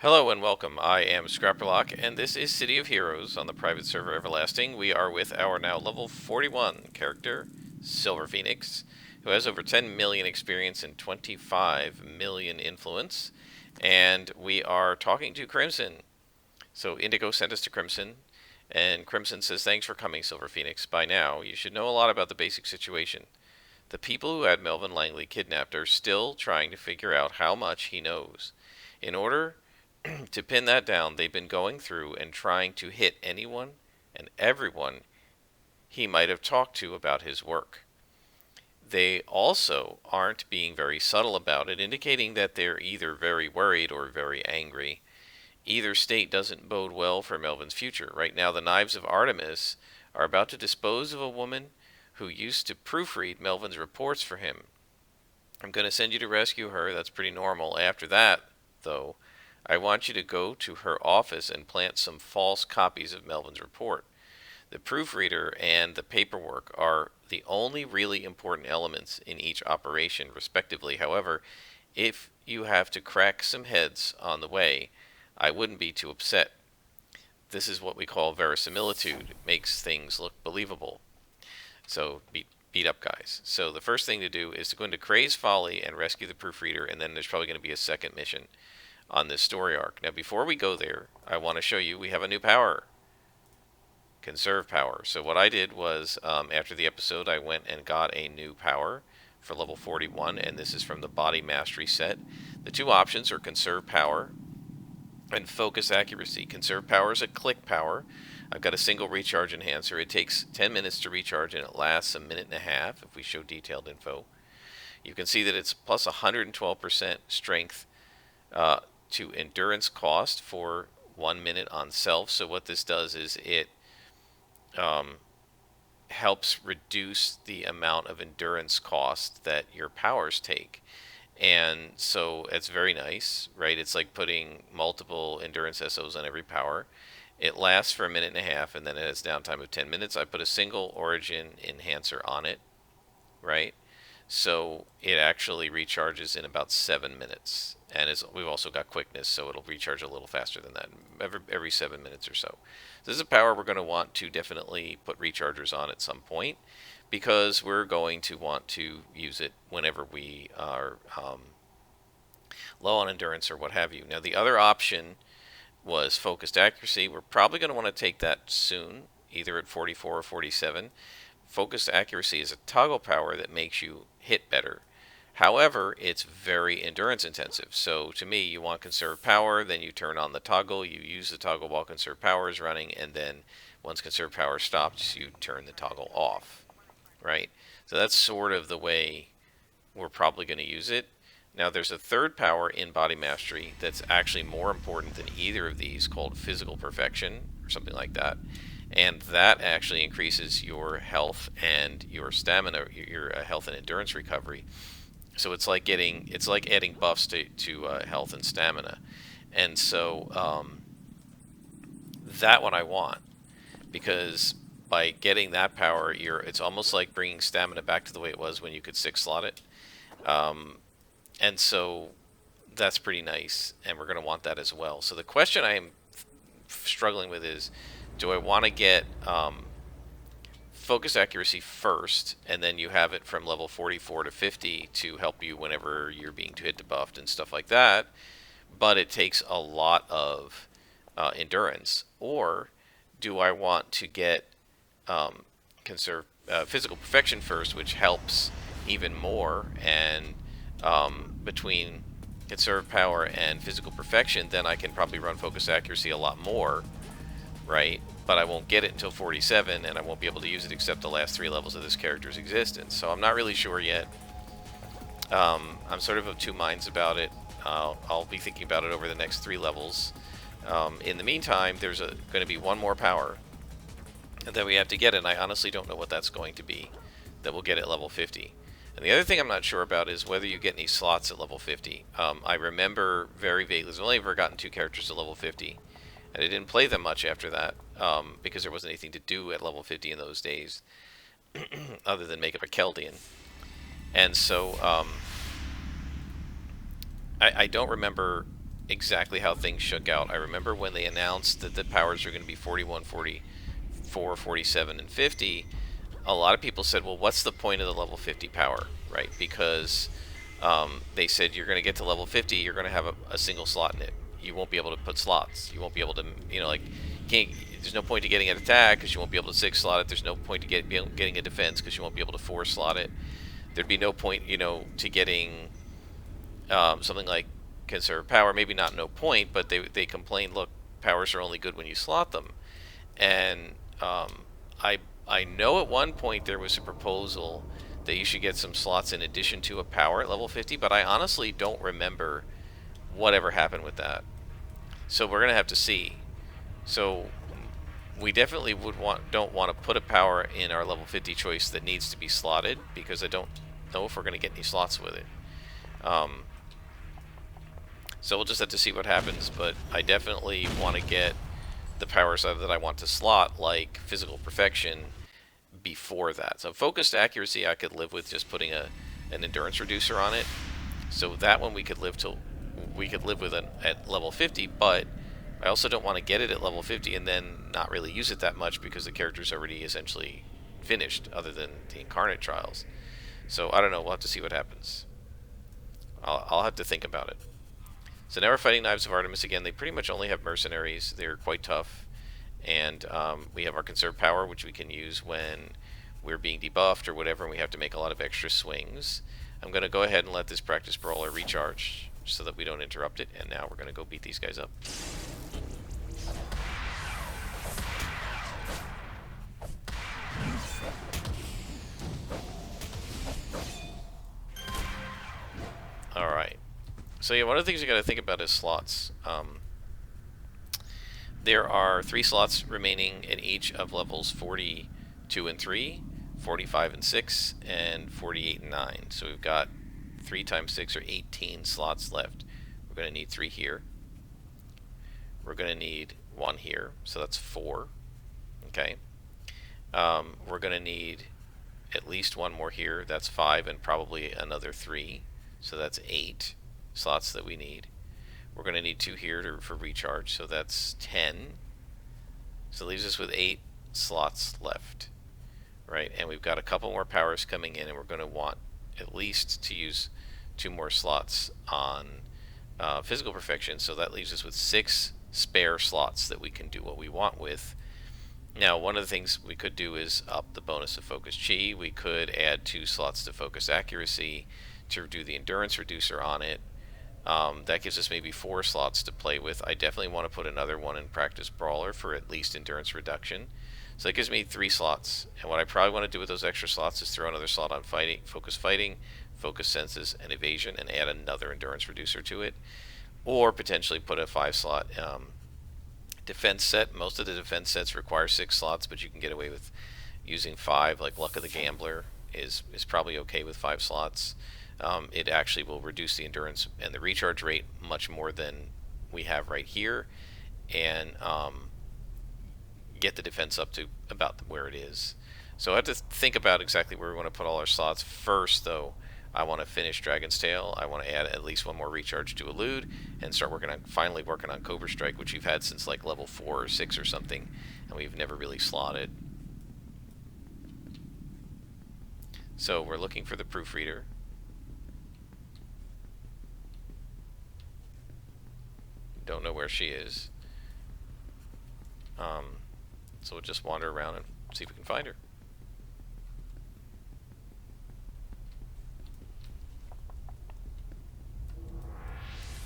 Hello and welcome. I am Scrapperlock, and this is City of Heroes on the private server Everlasting. We are with our now level 41 character, Silver Phoenix, who has over 10 million experience and 25 million influence. And we are talking to Crimson. So Indigo sent us to Crimson, and Crimson says, "Thanks for coming, Silver Phoenix. By now, you should know a lot about the basic situation. The people who had Melvin Langley kidnapped are still trying to figure out how much he knows. In order to pin that down, they've been going through and trying to hit anyone and everyone he might have talked to about his work. They also aren't being very subtle about it, indicating that they're either very worried or very angry. Either state doesn't bode well for Melvin's future. Right now, the Knives of Artemis are about to dispose of a woman who used to proofread Melvin's reports for him. I'm going to send you to rescue her. That's pretty normal. After that, though, I want you to go to her office and plant some false copies of Melvin's report. The proofreader and the paperwork are the only really important elements in each operation, respectively. However, if you have to crack some heads on the way, I wouldn't be too upset. This is what we call verisimilitude. It makes things look believable. So beat up guys. So the first thing to do is to go into CREY'S Folly and rescue the proofreader, and then there's probably going to be a second mission on this story arc. Now before we go there, I want to show you we have a new power. Conserve power. So what I did was, after the episode, I went and got a new power for level 41, and this is from the Body Mastery set. The two options are Conserve Power and Focus Accuracy. Conserve Power is a click power. I've got a single recharge enhancer. It takes 10 minutes to recharge, and it lasts a minute and a half if we show detailed info. You can see that it's plus 112% strength to endurance cost for 1 minute on self. So what this does is it helps reduce the amount of endurance cost that your powers take. And so it's very nice, right? It's like putting multiple endurance SOs on every power. It lasts for a minute and a half, and then it has downtime of 10 minutes. I put a single origin enhancer on it, right? So it actually recharges in about 7 minutes. And we've also got quickness, so it'll recharge a little faster than that, every 7 minutes or so. This is a power we're going to want to definitely put rechargers on at some point, because we're going to want to use it whenever we are low on endurance or what have you. Now the other option was focused accuracy. We're probably going to want to take that soon, either at 44 or 47. Focused accuracy is a toggle power that makes you hit better. However, it's very endurance intensive. So to me, you want conserve power, then you turn on the toggle, you use the toggle while conserve power is running, and then once conserve power stops, you turn the toggle off, right? So that's sort of the way we're probably going to use it. Now there's a third power in Body Mastery that's actually more important than either of these, called Physical Perfection or something like that. And that actually increases your health and your stamina, your health and endurance recovery. So it's like adding buffs to health and stamina. And so that one I want, because by getting that power, it's almost like bringing stamina back to the way it was when you could 6-slot it. And so that's pretty nice, and we're going to want that as well. So the question I am struggling with is, do I want to get focus accuracy first, and then you have it from level 44 to 50 to help you whenever you're being hit debuffed and stuff like that, but it takes a lot of endurance? Or do I want to get conserve physical perfection first, which helps even more, and between conserve power and physical perfection, then I can probably run focus accuracy a lot more, right? But I won't get it until 47, and I won't be able to use it except the last 3 levels of this character's existence. So I'm not really sure yet. I'm sort of 2 minds about it. I'll be thinking about it over the next 3 levels. In the meantime, there's going to be one more power that we have to get, and I honestly don't know what that's going to be that we'll get at level 50. And the other thing I'm not sure about is whether you get any slots at level 50. I remember very vaguely, I've only ever gotten 2 characters to level 50, and I didn't play them much after that, because there wasn't anything to do at level 50 in those days, other than make up a Chaldean. And so I don't remember exactly how things shook out. I remember when they announced that the powers are going to be 41, 44, 47, and 50, a lot of people said, well, what's the point of the level 50 power, right? Because they said you're going to get to level 50, you're going to have a single slot in it. You won't be able to put slots. You won't be able to, like, there's no point to getting an attack because you won't be able to 6-slot it. There's no point to getting a defense because you won't be able to 4-slot it. There'd be no point, to getting something like conserve power. Maybe not no point, but they complain, look, powers are only good when you slot them. And I I know at one point there was a proposal that you should get some slots in addition to a power at level 50, but I honestly don't remember whatever happened with that. So we're gonna have to see. So we definitely don't want to put a power in our level 50 choice that needs to be slotted, because I don't know if we're going to get any slots with it. So we'll just have to see what happens, but I definitely want to get the powers that I want to slot, like physical perfection, before that. So focused accuracy I could live with just putting an endurance reducer on it. So that one we could live with at level 50, but I also don't want to get it at level 50 and then not really use it that much because the character's already essentially finished, other than the Incarnate Trials. So I don't know, we'll have to see what happens. I'll have to think about it. So now we're fighting Knives of Artemis again. They pretty much only have mercenaries. They're quite tough. And we have our conserve power, which we can use when we're being debuffed or whatever, and we have to make a lot of extra swings. I'm going to go ahead and let this practice brawler recharge so that we don't interrupt it, and now we're going to go beat these guys up. Alright. So yeah, one of the things you got to think about is slots. There are 3 slots remaining in each of levels 42 and 3, 45 and 6, and 48 and 9. So we've got 3 times 6 or 18 slots left. We're going to need 3 here. We're going to need 1 here, so that's 4. Okay. We're going to need at least 1 more here, that's 5, and probably another 3, so that's 8 slots that we need. We're going to need 2 here for recharge, so that's 10. So it leaves us with 8 slots left, right? And we've got a couple more powers coming in, and we're going to want at least to use 2 more slots on physical perfection, so that leaves us with 6 spare slots that we can do what we want with. Now, one of the things we could do is up the bonus of focus chi. We could add 2 slots to focus accuracy to do the endurance reducer on it. That gives us maybe 4 slots to play with. I definitely want to put another one in practice brawler for at least endurance reduction. So that gives me 3 slots. And what I probably want to do with those extra slots is throw another slot on fighting, focus senses, and evasion, and add another endurance reducer to it. Or potentially put a 5-slot defense set. Most of the defense sets require 6 slots, but you can get away with using 5. Like Luck of the Gambler is probably okay with 5 slots. It actually will reduce the endurance and the recharge rate much more than we have right here, and get the defense up to about where it is. So I have to think about exactly where we want to put all our slots. First, though, I want to finish Dragon's Tail. I want to add at least 1 more recharge to Elude and start finally working on Cobra Strike, which we've had since like level 4 or 6 or something, and we've never really slotted. So we're looking for the Proofreader. Don't know where she is. So we'll just wander around and see if we can find her.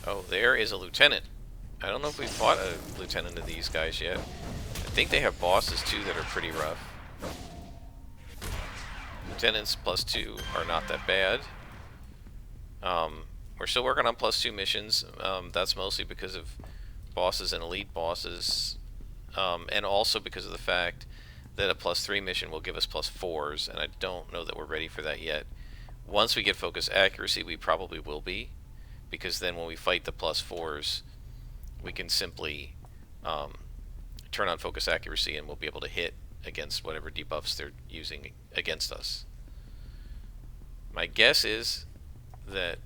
Oh, there is a lieutenant. I don't know if we've fought a lieutenant of these guys yet. I think they have bosses too that are pretty rough. Lieutenants +2 are not that bad. We're still working on +2 missions. That's mostly because of bosses and elite bosses, and also because of the fact that a +3 mission will give us +4s, and I don't know that we're ready for that yet. Once we get focus accuracy, we probably will be, because then when we fight the +4s, we can simply turn on focus accuracy and we'll be able to hit against whatever debuffs they're using against us. My guess is that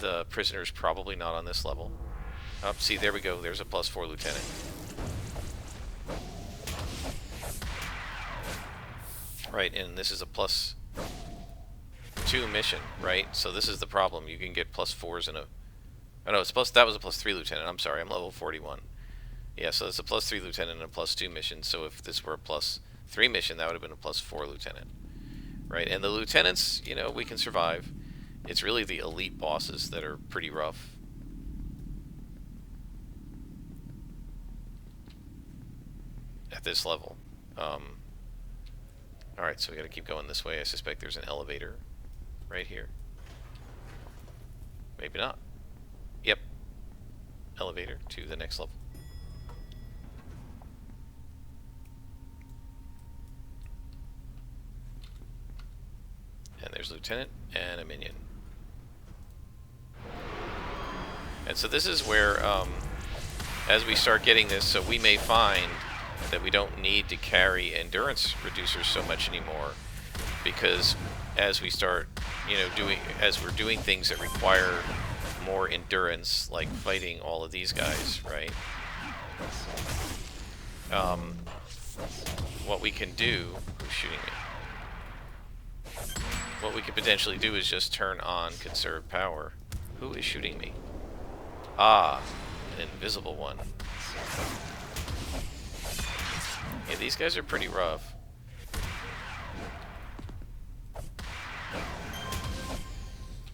the prisoner's probably not on this level. Oh, see, there we go. There's a +4 lieutenant. Right, and this is a +2 mission, right? So this is the problem. You can get +4s in a... Oh, no, it's that was a +3 lieutenant. I'm sorry, I'm level 41. Yeah, so it's a +3 lieutenant and a +2 mission. So if this were a +3 mission, that would have been a +4 lieutenant. Right, and the lieutenants, you know, we can survive. It's really the elite bosses that are pretty rough. At this level. Alright, so we gotta keep going this way. I suspect there's an elevator right here. Maybe not. Yep. Elevator to the next level. And there's Lieutenant and a minion. And so this is where, as we start getting this, so we may find that we don't need to carry endurance reducers so much anymore, because as we start, you know, as we're doing things that require more endurance, like fighting all of these guys, right? What we can do... Who's shooting me? What we could potentially do is just turn on conserve power. Who is shooting me? Ah, an invisible one. Yeah, these guys are pretty rough.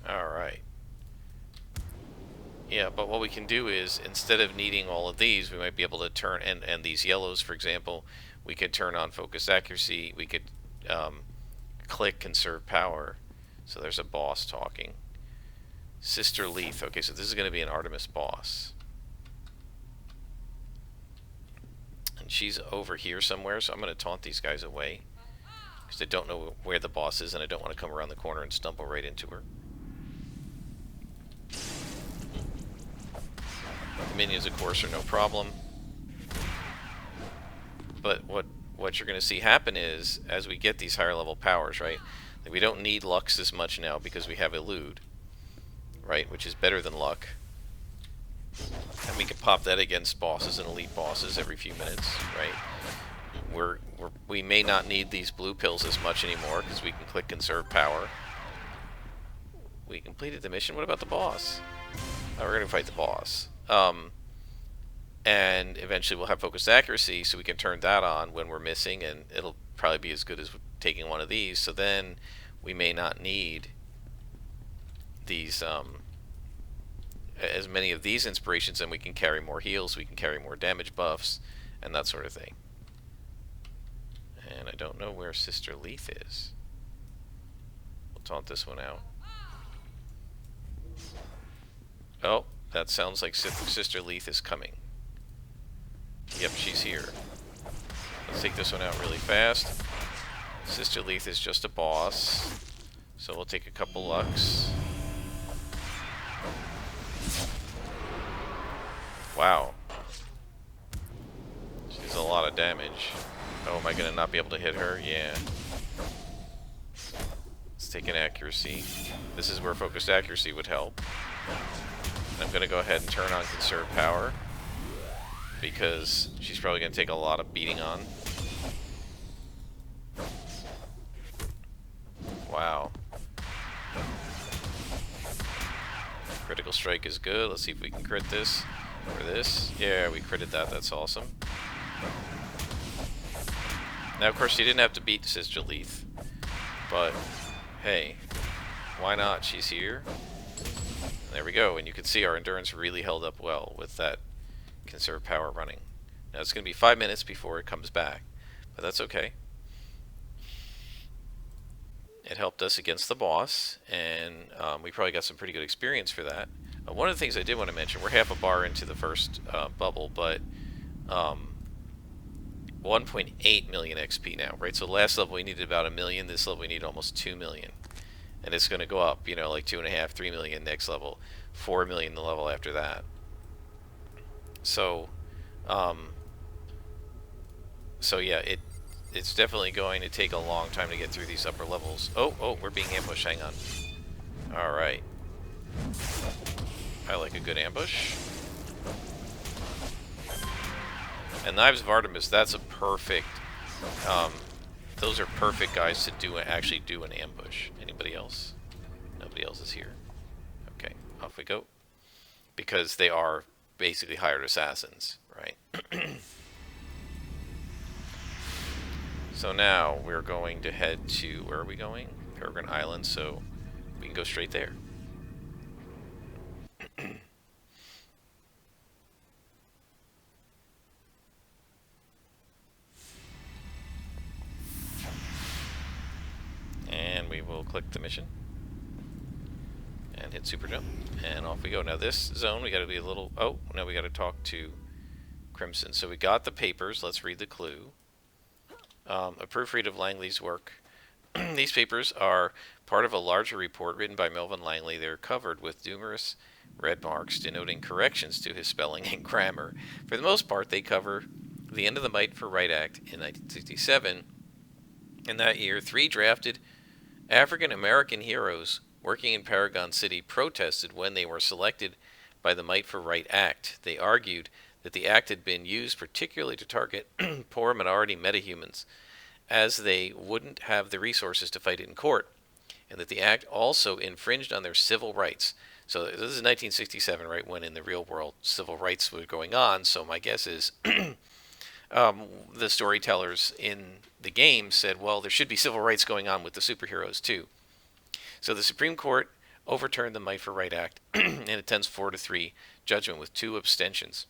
Alright. Yeah, but what we can do is, instead of needing all of these, we might be able to turn, and these yellows, for example, we could turn on focused accuracy, we could click conserve power. So there's a boss talking. Sister Leith. Okay, so this is going to be an Artemis boss. And she's over here somewhere, so I'm going to taunt these guys away. Because I don't know where the boss is, and I don't want to come around the corner and stumble right into her. The minions, of course, are no problem. But what you're going to see happen is, as we get these higher level powers, right, like we don't need Lux as much now because we have Elude, right, which is better than Luck. And we can pop that against bosses and elite bosses every few minutes, right? We may not need these blue pills as much anymore because we can click conserve power. We completed the mission. What about the boss? Oh, we're going to fight the boss. And eventually we'll have focused accuracy, so we can turn that on when we're missing, and it'll probably be as good as taking one of these. So then we may not need these as many of these inspirations, and we can carry more heals, we can carry more damage buffs, and that sort of thing. And I don't know where Sister Leith is. We'll taunt this one out. Oh, that sounds like Sister Leith is coming. Yep, she's here. Let's take this one out really fast. Sister Leith is just a boss, so we'll take a couple Lux. Wow. She does a lot of damage. Oh, am I going to not be able to hit her? Yeah. Let's take an accuracy. This is where focused accuracy would help. I'm going to go ahead and turn on conserve power, because she's probably going to take a lot of beating on. Wow. Critical strike is good. Let's see if we can crit this. Or this. Yeah, we critted that. That's awesome. Now, of course, she didn't have to beat Sister Leith. But, hey, why not? She's here. There we go. And you can see our endurance really held up well with that conserve power running. Now, it's going to be 5 minutes before it comes back. But that's okay. It helped us against the boss, and we probably got some pretty good experience for that. One of the things I did want to mention, we're half a bar into the first bubble, but 1.8 million XP now, right? So last level we needed about 1 million, this level we need almost 2 million. And it's going to go up, you know, like 2.5, 3 million next level, 4 million the level after that. So, yeah, it's definitely going to take a long time to get through these upper levels. Oh, we're being ambushed. Hang on. All right. I like a good ambush. And Knives of Artemis, that's a perfect... those are perfect guys to actually do an ambush. Anybody else? Nobody else is here. Okay, off we go. Because they are basically hired assassins, right? So now we're going to head to... Where are we going? Peregrine Island, so we can go straight there. And we will click the mission and hit super jump, and off we go. Now this zone, we got to be a little... Oh, now we got to talk to Crimson. So we got the papers. Let's read the clue. A proofread of Langley's work. These papers are part of a larger report written by Melvin Langley. They're covered with numerous red marks denoting corrections to his spelling and grammar. For the most part, they cover the end of the Might for Right Act in 1967. In that year, 3 drafted African-American heroes working in Paragon City protested when they were selected by the Might for Right Act. They argued that the act had been used particularly to target poor minority metahumans, as they wouldn't have the resources to fight it in court, and that the act also infringed on their civil rights. So this is 1967, right, when in the real world civil rights were going on, so my guess is the storytellers in the game said, well, there should be civil rights going on with the superheroes too. So the Supreme Court overturned the Might for Right Act in a 10-4-3 judgment with 2 abstentions.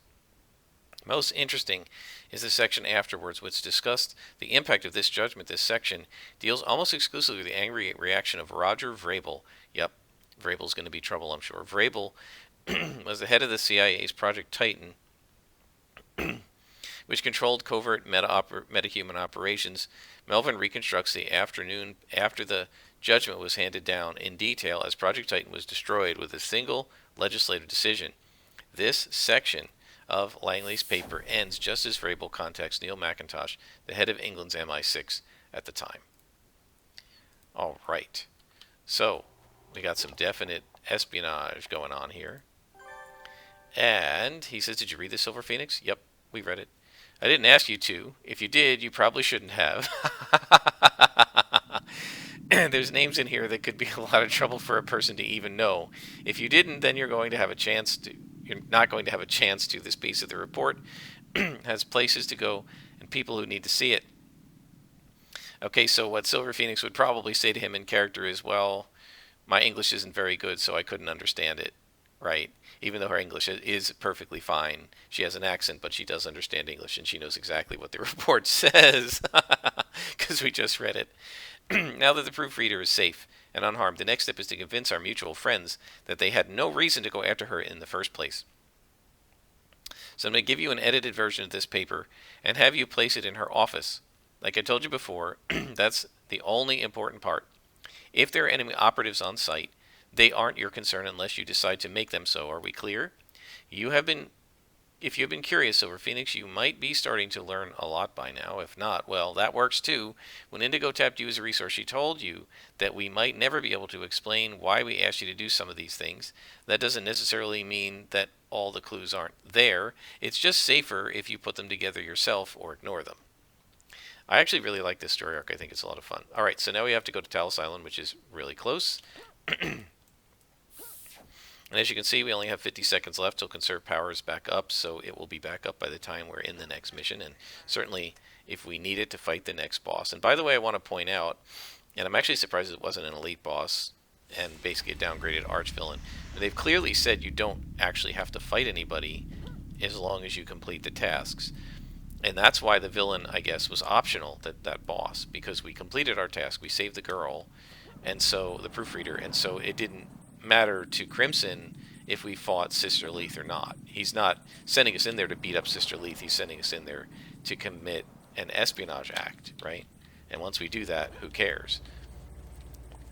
Most interesting is the section afterwards, which discussed the impact of this judgment. This section deals almost exclusively with the angry reaction of Roger Vrabel. Yep, Vrabel's going to be trouble, I'm sure. Vrabel was the head of the CIA's Project Titan, which controlled covert metahuman operations. Melvin reconstructs the afternoon after the judgment was handed down in detail as Project Titan was destroyed with a single legislative decision. This section of Langley's paper ends just as Vrabel contacts Neil McIntosh, the head of England's MI6 at the time. All right. So, we got some definite espionage going on here. And he says, did you read the Silver Phoenix? Yep, we read it. I didn't ask you to. If you did, you probably shouldn't have. There's names in here that could be a lot of trouble for a person to even know. If you didn't, then you're going to have a chance to... You're not going to have a chance to. This piece of the report has places to go and people who need to see it. Okay, so what Silver Phoenix would probably say to him in character is, well, my English isn't very good, so I couldn't understand it, right? Even though her English is perfectly fine. She has an accent, but she does understand English, and she knows exactly what the report says, because we just read it. Now that the proofreader is safe and unharmed, the next step is to convince our mutual friends that they had no reason to go after her in the first place. So I'm going to give you an edited version of this paper and have you place it in her office. Like I told you before, that's the only important part. If there are enemy operatives on site, they aren't your concern unless you decide to make them so. Are we clear? If you've been curious, Silver Phoenix, you might be starting to learn a lot by now. If not, well, that works too. When Indigo tapped you as a resource, she told you that we might never be able to explain why we asked you to do some of these things. That doesn't necessarily mean that all the clues aren't there. It's just safer if you put them together yourself or ignore them. I actually really like this story arc. I think it's a lot of fun. All right, so now we have to go to Talos Island, which is really close. And as you can see, we only have 50 seconds left till conserve power is back up, so it will be back up by the time we're in the next mission, and certainly if we need it to fight the next boss. And by the way, I want to point out, and I'm actually surprised it wasn't an elite boss and basically a downgraded arch-villain. They've clearly said you don't actually have to fight anybody as long as you complete the tasks. And that's why the villain, I guess, was optional, that boss, because we completed our task, we saved the girl, and so the proofreader, and so it didn't matter to Crimson if we fought Sister Leith or not. He's not sending us in there to beat up Sister Leith, he's sending us in there to commit an espionage act, right? And once we do that, who cares?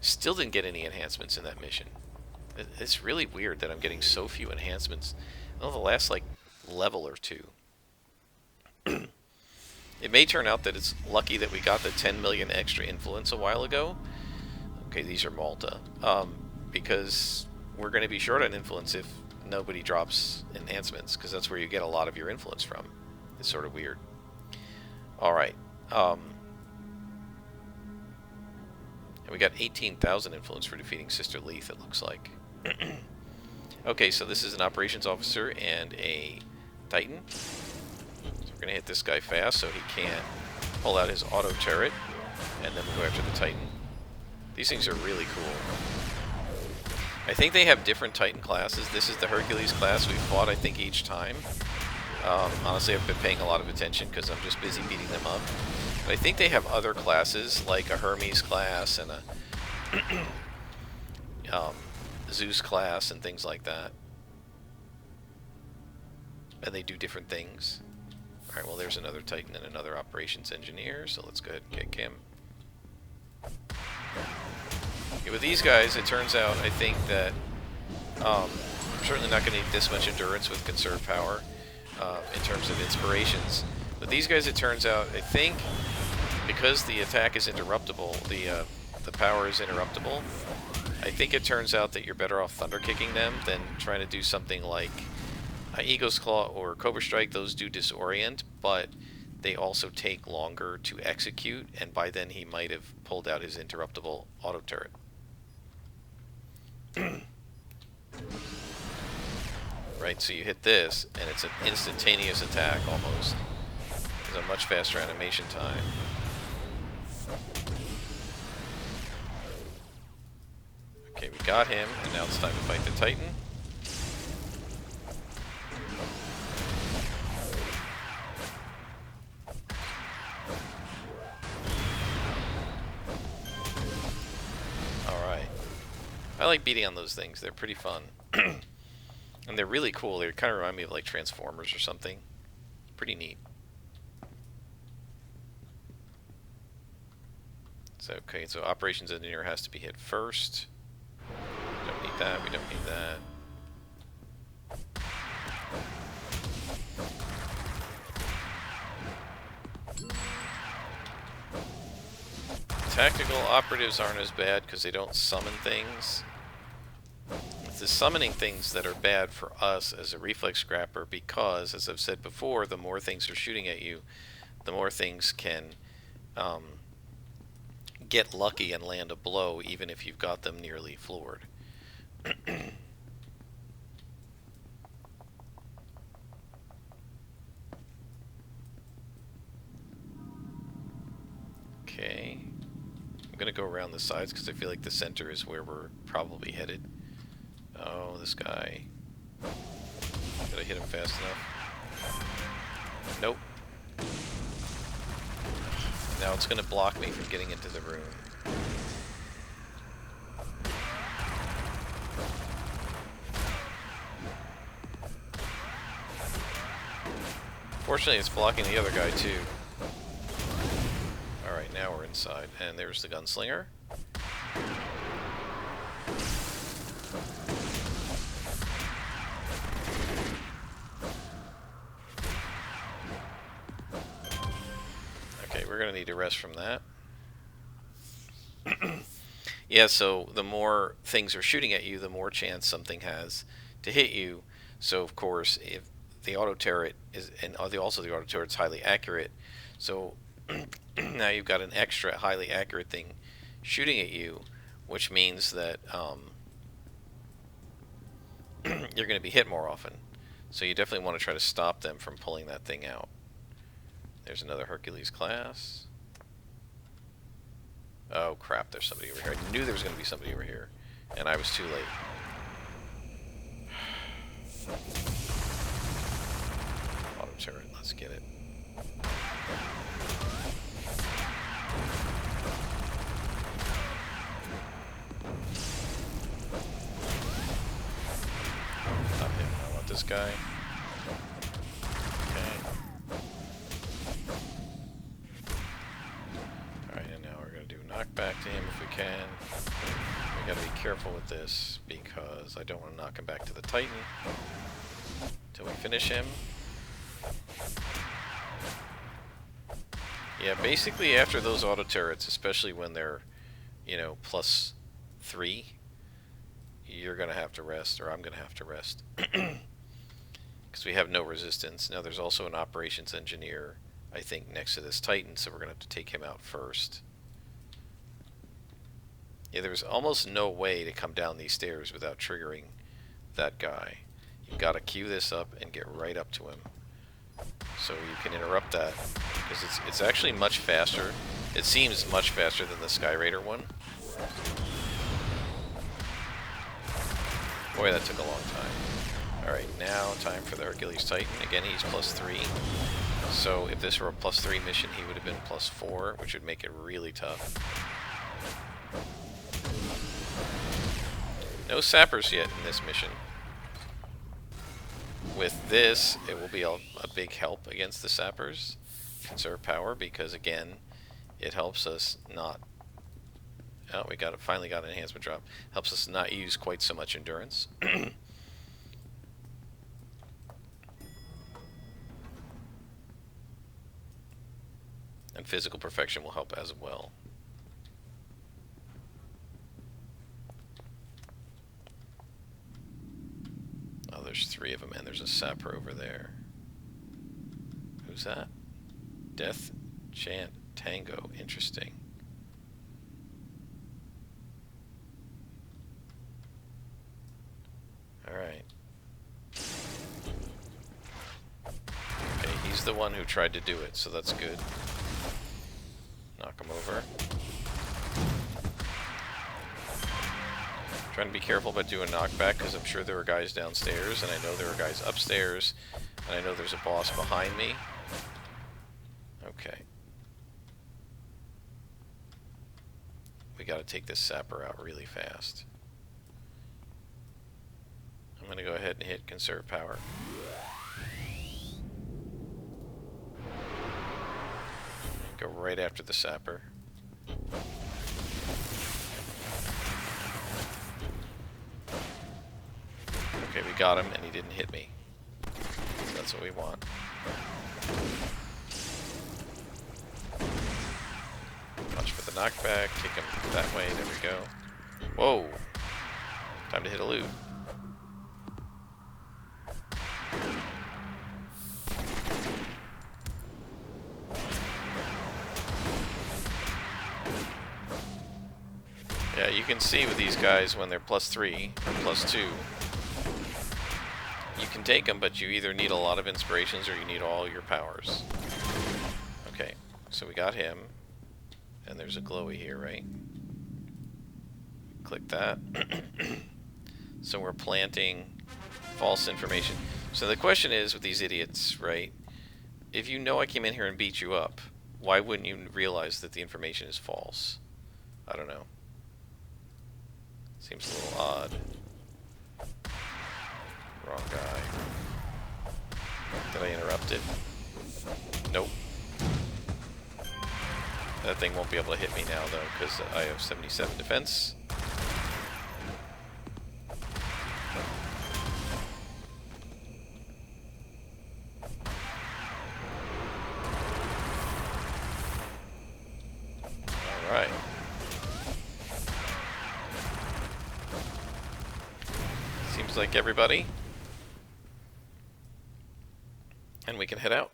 Still didn't get any enhancements in that mission. It's really weird that I'm getting so few enhancements. Oh, the last, like, level or two. It may turn out that it's lucky that we got the 10 million extra influence a while ago. Okay, these are Malta. Because we're going to be short on influence if nobody drops enhancements, because that's where you get a lot of your influence from. It's sort of weird. Alright. And we got 18,000 influence for defeating Sister Leith, it looks like. Okay, so this is an operations officer and a Titan. So we're going to hit this guy fast so he can't pull out his auto turret, and then we'll go after the Titan. These things are really cool. I think they have different Titan classes. This is the Hercules class we fought, I think, each time. Honestly, I've been paying a lot of attention because I'm just busy beating them up. But I think they have other classes, like a Hermes class and a Zeus class and things like that. And they do different things. Alright, well there's another Titan and another operations engineer, so let's go ahead and kick him. Okay, with these guys, it turns out, I think that I'm certainly not going to need this much endurance with conserved power in terms of inspirations. But these guys, it turns out, I think, because the attack is interruptible, the power is interruptible, I think it turns out that you're better off thunder kicking them than trying to do something like Eagle's Claw or Cobra Strike. Those do disorient, but they also take longer to execute, and by then he might have pulled out his interruptible auto turret. Right, so you hit this, and it's an instantaneous attack almost. There's a much faster animation time. Okay, we got him, and now it's time to fight the Titan. Alright. I like beating on those things. They're pretty fun. And they're really cool. They kind of remind me of like Transformers or something. Pretty neat. So, okay, so Operations Engineer has to be hit first. We don't need that, we don't need that. Tactical operatives aren't as bad because they don't summon things. It's the summoning things that are bad for us as a reflex scrapper because, as I've said before, the more things are shooting at you, the more things can get lucky and land a blow even if you've got them nearly floored. Okay. I'm going to go around the sides because I feel like the center is where we're probably headed. Oh, this guy. Did I hit him fast enough? Nope. Now it's going to block me from getting into the room. Fortunately, it's blocking the other guy too. Alright, now we're inside. And there's the gunslinger. Okay, we're going to need to rest from that. Yeah, so the more things are shooting at you, the more chance something has to hit you. So, of course, if the auto turret is, and also the auto turret's highly accurate, so now you've got an extra highly accurate thing shooting at you, which means that you're going to be hit more often. So you definitely want to try to stop them from pulling that thing out. There's another Hercules class. Oh crap, there's somebody over here. I knew there was going to be somebody over here, and I was too late. Auto turret, let's get it. Not him, I want this guy. Okay. Alright, and now we're going to do knockback to him if we can. We got to be careful with this because I don't want to knock him back to the Titan until we finish him. Yeah, basically after those auto turrets, especially when they're, you know, +3, you're going to have to rest, or I'm going to have to rest. Because we have no resistance. Now there's also an operations engineer, I think, next to this Titan, so we're going to have to take him out first. Yeah, there's almost no way to come down these stairs without triggering that guy. You've got to queue this up and get right up to him. So you can interrupt that, because it's actually much faster. It seems much faster than the Sky Raider one. Boy, that took a long time. Alright, now time for the Hercules Titan. Again, he's +3. So if this were a +3 mission, he would have been +4, which would make it really tough. No sappers yet in this mission. With this, it will be a big help against the sappers. Conserve power, because again, it helps us not... Oh, we finally got an enhancement drop. Helps us not use quite so much endurance. And physical perfection will help as well. Oh, there's 3 of them, and there's a sapper over there. Who's that? Death Chant Tango. Interesting. Alright. Okay, he's the one who tried to do it, so that's good. Knock him over. Trying to be careful about doing knockback, because I'm sure there are guys downstairs, and I know there are guys upstairs, and I know there's a boss behind me. Okay. We gotta take this sapper out really fast. I'm gonna go ahead and hit conserve power. Go right after the sapper. Okay, we got him, and he didn't hit me. So that's what we want. Watch for the knockback, kick him that way, there we go. Whoa! Time to hit a loot. Yeah, you can see with these guys when they're +3 or +2, you can take them, but you either need a lot of inspirations or you need all your powers. Okay, so we got him, and there's a glowy here, right? Click that. So we're planting false information. So the question is with these idiots, right? If you know I came in here and beat you up, why wouldn't you realize that the information is false? I don't know. Seems a little odd. Wrong guy. Did I interrupt it? Nope. That thing won't be able to hit me now, though, because I have 77 defense. Alright. Seems like everybody. And we can head out.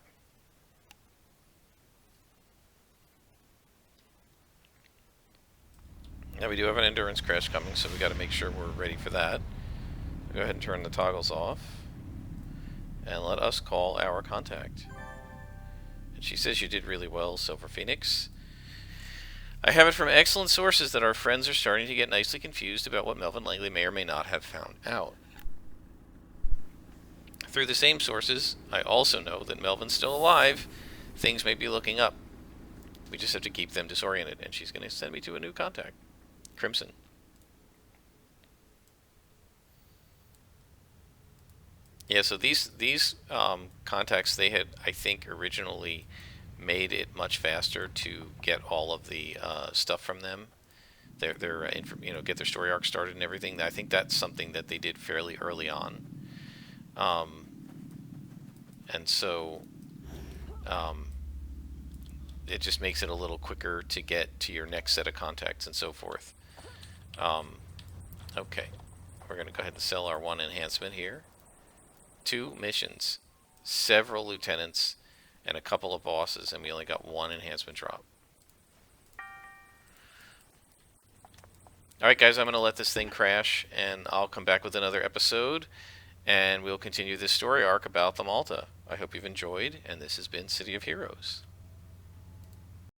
Now we do have an endurance crash coming, so we got to make sure we're ready for that. Go ahead and turn the toggles off. And let us call our contact. And she says you did really well, Silver Phoenix. I have it from excellent sources that our friends are starting to get nicely confused about what Melvin Langley may or may not have found out. Through the same sources, I also know that Melvin's still alive. Things may be looking up. We just have to keep them disoriented, and she's going to send me to a new contact. Crimson. Yeah, so these contacts, they had, I think, originally made it much faster to get all of the stuff from them. Get their story arc started and everything. I think that's something that they did fairly early on. And so it just makes it a little quicker to get to your next set of contacts and so forth. Okay, We're going to go ahead and sell our 1 enhancement here. 2 missions, several lieutenants, and a couple of bosses, and we only got 1 enhancement drop. Alright guys, I'm going to let this thing crash, and I'll come back with another episode, and we'll continue this story arc about the Malta. I hope you've enjoyed, and this has been City of Heroes.